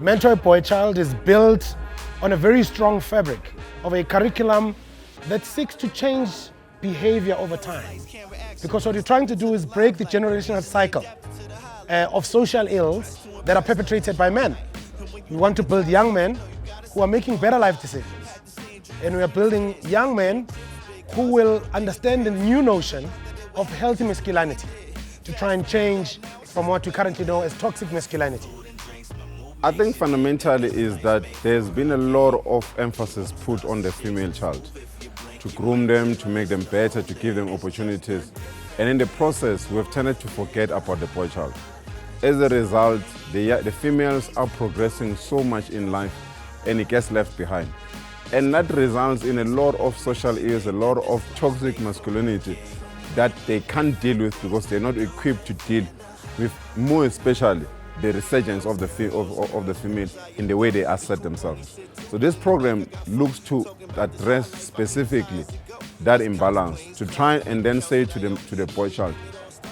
Mentor a Boy Child is built on a very strong fabric of a curriculum that seeks to change behavior over time. Because what you're trying to do is break the generational cycle of social ills that are perpetrated by men. We want to build young men who are making better life decisions. And we are building young men who will understand the new notion of healthy masculinity to try and change from what we currently know as toxic masculinity. I think fundamentally is that there's been a lot of emphasis put on the female child to groom them, to make them better, to give them opportunities. And in the process, we've tended to forget about the boy child. As a result, the females are progressing so much in life and it gets left behind. And that results in a lot of social ills, a lot of toxic masculinity that they can't deal with because they're not equipped to deal with, more especially, the resurgence of the female in the way they assert themselves. So this program looks to address specifically that imbalance, to try and then say to the boy child,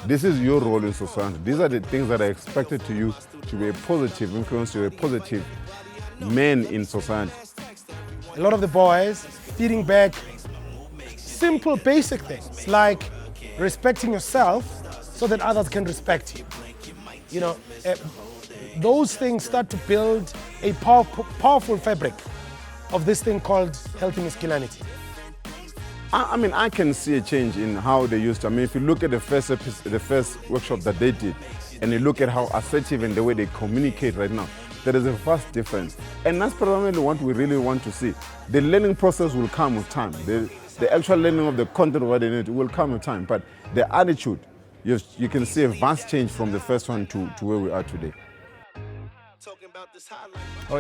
this is your role in society. These are the things that are expected to you to be a positive influence, to be a positive man in society. A lot of the boys feeding back simple, basic things like respecting yourself so that others can respect you. You know, those things start to build a powerful fabric of this thing called healthy masculinity. I mean, I can see a change in how they used to. I mean, if you look at the first workshop that they did, and you look at how assertive and the way they communicate right now, there is a vast difference. And that's probably what we really want to see. The learning process will come with time. The actual learning of the content of what they need will come with time. But the attitude, you can see a vast change from the first one to where we are today.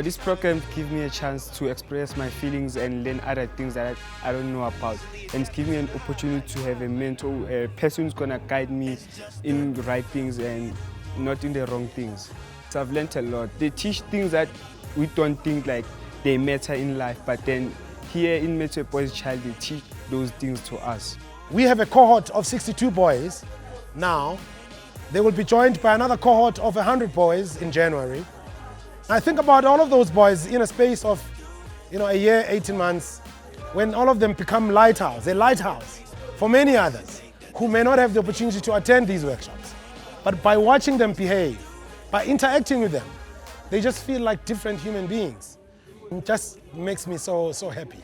This program gives me a chance to express my feelings and learn other things that I don't know about. And it gives me an opportunity to have a mentor, a person who's going to guide me in the right things and not in the wrong things. So I've learned a lot. They teach things that we don't think like they matter in life, but then here in Mentor a Boy Child, they teach those things to us. We have a cohort of 62 boys now. They will be joined by another cohort of 100 boys in January. I think about all of those boys in a space of, a year, 18 months, when all of them become a lighthouse for many others who may not have the opportunity to attend these workshops. But by watching them behave, by interacting with them, they just feel like different human beings. It just makes me so happy.